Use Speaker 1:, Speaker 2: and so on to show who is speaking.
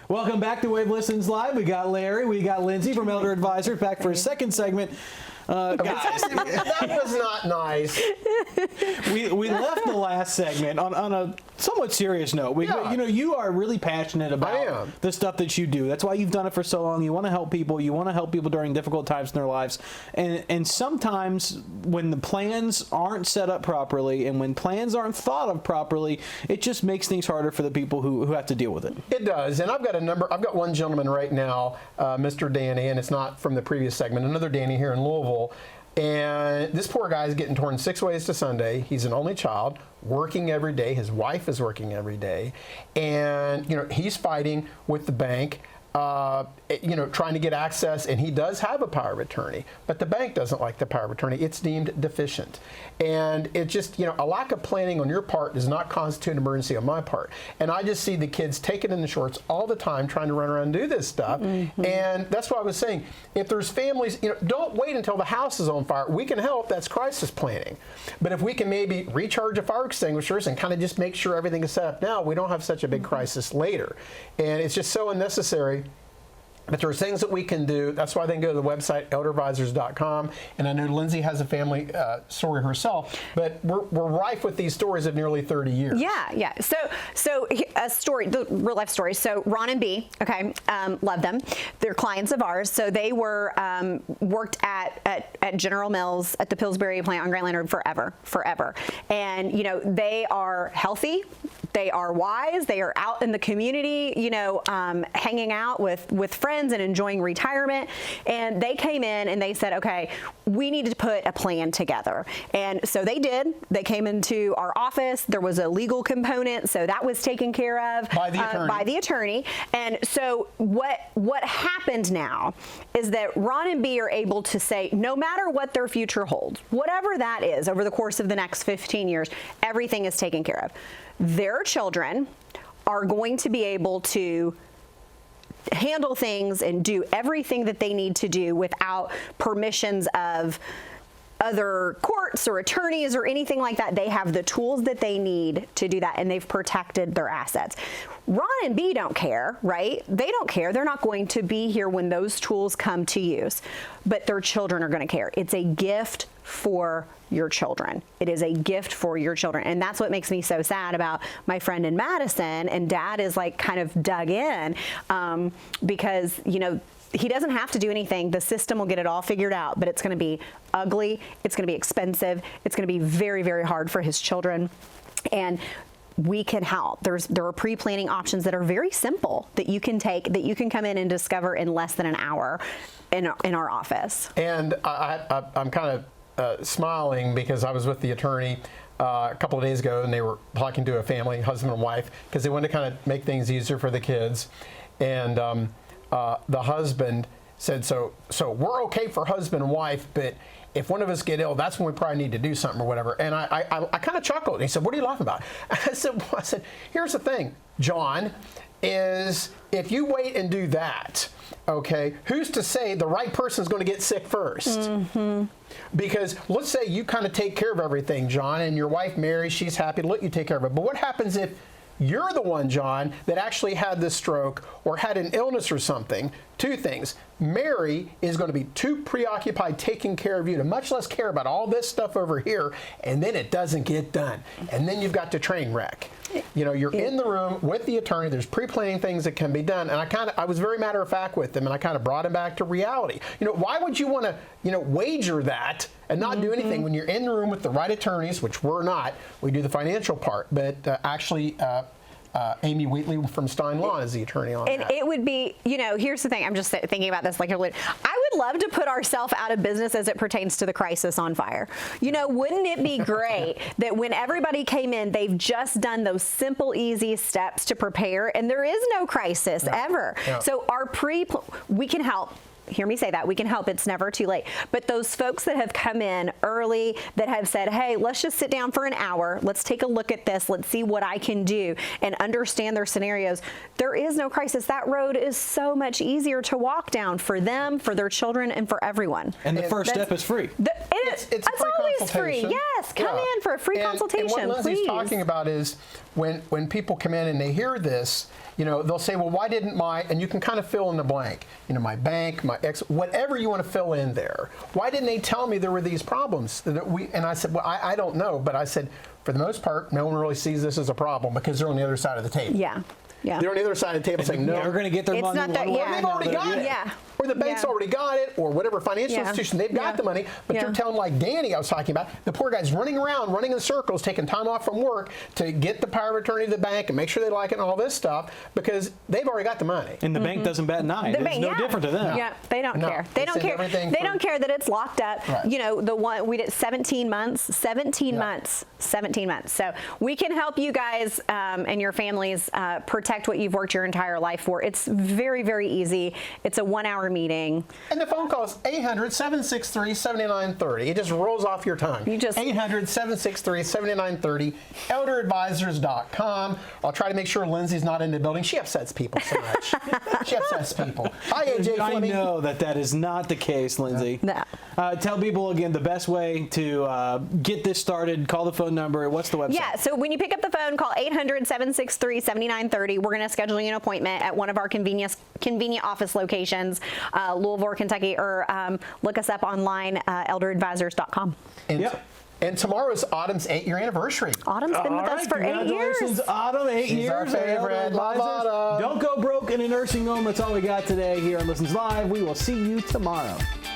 Speaker 1: Welcome back to Wave Listens Live. We got Larry, we got Lindsay from Elder Advisors back for a second segment. Guys,
Speaker 2: that was not nice.
Speaker 1: We left the last segment on a somewhat serious note. You are really passionate about the stuff that you do. That's why you've done it for so long. You want to help people. You want to help people during difficult times in their lives. And sometimes when the plans aren't set up properly and when plans aren't thought of properly, it just makes things harder for the people who have to deal with it.
Speaker 2: It does. And I've got one gentleman right now, Mr. Danny, and it's not from the previous segment, another Danny here in Louisville. And this poor guy is getting torn 6 ways to Sunday. He's an only child, working every day. His wife is working every day. And, he's fighting with the bank, trying to get access. And he does have a power of attorney. But the bank doesn't like the power of attorney. It's deemed deficient. And it just, a lack of planning on your part does not constitute an emergency on my part. And I just see the kids take it in the shorts all the time trying to run around and do this stuff. Mm-hmm. And that's why I was saying, if there's families, don't wait until the house is on fire. We can help. That's crisis planning. But if we can maybe recharge the fire extinguishers and kind of just make sure everything is set up now, we don't have such a big crisis later. And it's just so unnecessary. But there are things that we can do. That's why they can go to the website, elderadvisors.com. And I know Lindsay has a family story herself, but we're rife with these stories of nearly 30 years.
Speaker 3: Yeah. So a story, the real life story. So Ron and B, love them. They're clients of ours. So they were worked at General Mills at the Pillsbury plant on Grantland Road forever. And they are healthy. They are wise. They are out in the community, hanging out with friends and enjoying retirement. And they came in and they said, okay, we need to put a plan together. And so they did. They came into our office. There was a legal component, so that was taken care of
Speaker 2: by
Speaker 3: the attorney. And so what happened now is that Ron and B are able to say, no matter what their future holds, whatever that is over the course of the next 15 years, everything is taken care of. Their children are going to be able to handle things and do everything that they need to do without permissions of other courts or attorneys or anything like that. They have the tools that they need to do that, and they've protected their assets. Ron and B don't care, right? They don't care. They're not going to be here when those tools come to use, but their children are going to care. It's a gift for your children. It is a gift for your children. And that's what makes me so sad about my friend in Madison. And Dad is like kind of dug in because, he doesn't have to do anything. The system will get it all figured out, but it's going to be ugly. It's going to be expensive. It's going to be very, very hard for his children. And we can help. There are pre-planning options that are very simple that you can take, that you can come in and discover in less than an hour in our office.
Speaker 2: And I'm kind of smiling because I was with the attorney a couple of days ago, and they were talking to a family, husband and wife, because they wanted to kind of make things easier for the kids. And the husband said, so we're okay for husband and wife, but if one of us get ill, that's when we probably need to do something or whatever. And I kind of chuckled. He said, what are you laughing about? I said, here's the thing, John, is if you wait and do that, okay, who's to say the right person's going to get sick first? Mm-hmm. Because let's say you kind of take care of everything, John, and your wife Mary, she's happy to let you take care of it. But what happens if you're the one, John, that actually had this stroke or had an illness or something? Two things. Mary is going to be too preoccupied taking care of you to much less care about all this stuff over here, and then it doesn't get done. And then you've got the train wreck. You're in the room with the attorney. There's pre-planning things that can be done. And I was very matter of fact with them, and I kind of brought him back to reality. Why would you want to, wager that and not do anything when you're in the room with the right attorneys, which we're not. We do the financial part, but actually Amy Wheatley from Stein Law is the attorney on that.
Speaker 3: And it would be, here's the thing. I'm just thinking about this. I would love to put ourselves out of business as it pertains to the crisis on fire. Wouldn't it be great that when everybody came in, they've just done those simple, easy steps to prepare, and there is no crisis ever. Yeah. So we can help. hear me say that, we can help. It's never too late. But those folks that have come in early, that have said, hey, let's just sit down for an hour. Let's take a look at this. Let's see what I can do and understand their scenarios. There is no crisis. That road is so much easier to walk down for them, for their children, and for everyone.
Speaker 1: And the first step is free.
Speaker 2: It's a free
Speaker 3: always free.
Speaker 2: consultation.
Speaker 3: Yes, come in for a free consultation,
Speaker 2: and what Lindsay's
Speaker 3: please.
Speaker 2: talking about is when people come in and they hear this, they'll say, well, why didn't and you can kind of fill in the blank, my bank, my ex, whatever you want to fill in there. Why didn't they tell me there were these problems? And I said, well, I don't know, but I said, for the most part, no one really sees this as a problem because they're on the other side of the table.
Speaker 3: Yeah. Yeah.
Speaker 2: They're on the other side of the table saying, no.
Speaker 1: They're going to get their
Speaker 3: It's
Speaker 1: money
Speaker 3: not that-
Speaker 1: one way
Speaker 3: yeah.
Speaker 1: or
Speaker 2: They've already
Speaker 1: another.
Speaker 2: got it.
Speaker 3: Yeah.
Speaker 2: Or the bank's
Speaker 3: Yeah.
Speaker 2: already got it, or whatever financial
Speaker 3: Yeah.
Speaker 2: institution, they've got
Speaker 3: Yeah.
Speaker 2: the money, but
Speaker 3: Yeah.
Speaker 2: you're telling, like Danny I was talking about, the poor guy's running around, running in circles, taking time off from work to get the power of attorney to the bank and make sure they like it and all this stuff because they've already got the money.
Speaker 1: And the bank doesn't bat an eye.
Speaker 3: The
Speaker 1: It's
Speaker 3: bank,
Speaker 1: no
Speaker 3: yeah.
Speaker 1: different to them.
Speaker 3: Yeah, they don't
Speaker 2: No.
Speaker 3: care.
Speaker 2: They
Speaker 3: They don't
Speaker 2: send
Speaker 3: care.
Speaker 2: everything
Speaker 3: They
Speaker 2: for-
Speaker 3: don't care that it's locked up.
Speaker 2: Right.
Speaker 3: The one we did 17 months. 17 months. 17 months. So we can help you guys and your families protect what you've worked your entire life for. It's very, very easy. It's a 1-hour meeting.
Speaker 2: And the phone call is 800-763-7930. It just rolls off your tongue. 800-763-7930. ElderAdvisors.com. I'll try to make sure Lindsay's not in the building. She upsets people so much. She upsets people. Hi, AJ
Speaker 1: I
Speaker 2: Fleming.
Speaker 1: know that is not the case, Lindsay.
Speaker 3: No.
Speaker 1: Tell people again the best way to get this started. Call the phone number. What's the website?
Speaker 3: Yeah, so when you pick up the phone, call 800-763-7930. We're going to schedule you an appointment at one of our convenient office locations, Louisville or Kentucky, or look us up online, elderadvisors.com.
Speaker 2: And tomorrow is Autumn's 8-year anniversary.
Speaker 3: Autumn's been with us for 8 years.
Speaker 1: Congratulations, Autumn. 8
Speaker 2: She's our
Speaker 1: years.
Speaker 2: favorite. Love Autumn.
Speaker 1: Don't go broke in a nursing home. That's all we got today here on Listens Live. We will see you tomorrow.